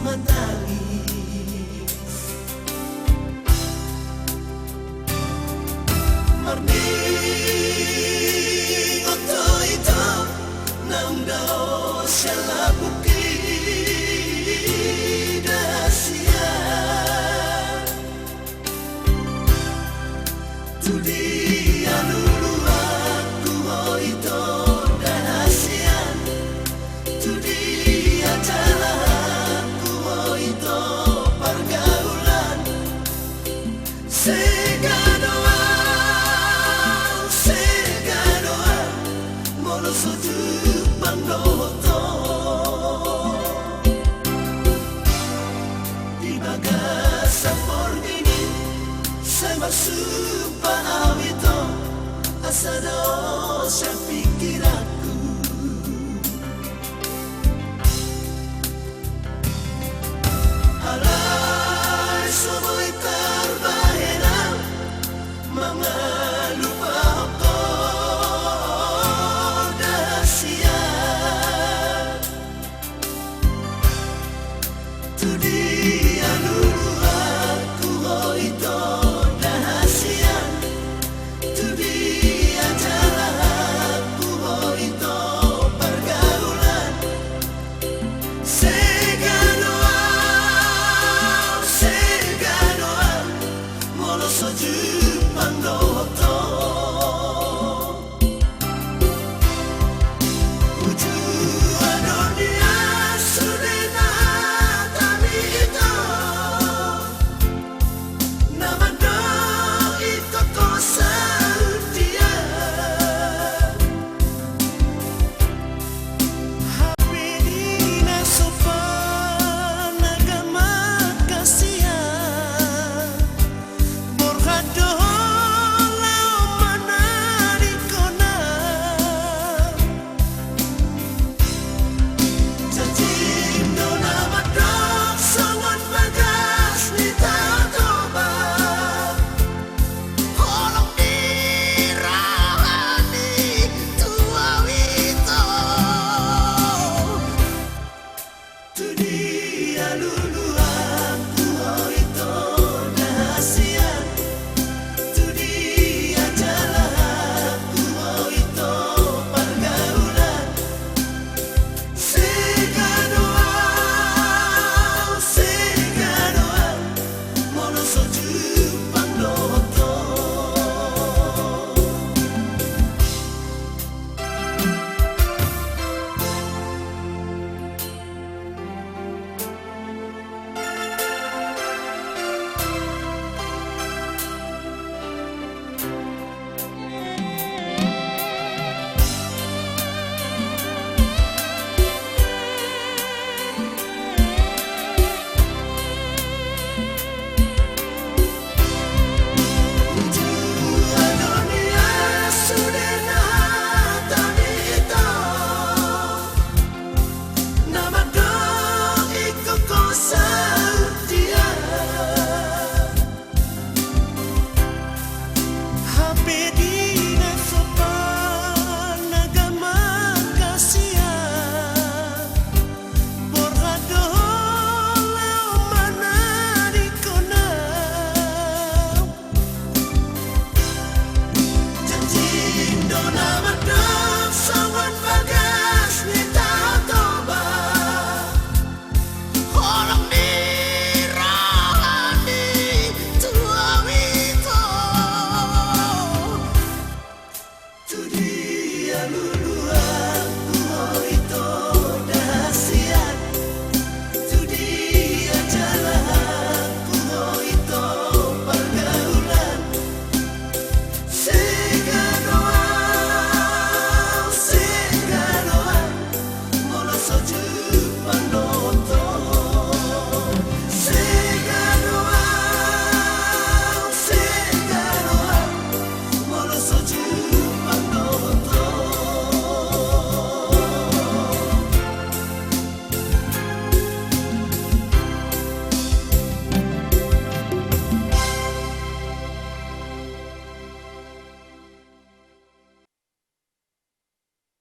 matangis Marni oto ito Nang dao siya labuki Dasia Tudi aluluaku oh ito Dahasian Tudi ajalahku oh ito Pergaulan Sega doa Molo soju pangdoto Di bagasa forgini Sembah supa awito Asado siya pikiranku Alay somoy terbahenang Mga lupa ko dahsyat Tudi aluluaku oh ito dahsyat Tudi ajalahku oh ito pergaulan Sega doa Molo soju pangdoto Uju adonia sudena tami ito Namando ito kosa dia Happy na sopa nagamat kasihan Borjado lao manariko na Jajim do namadok sangat bagas ni tatoba Holong dirahani tua wito Tudi aluluaku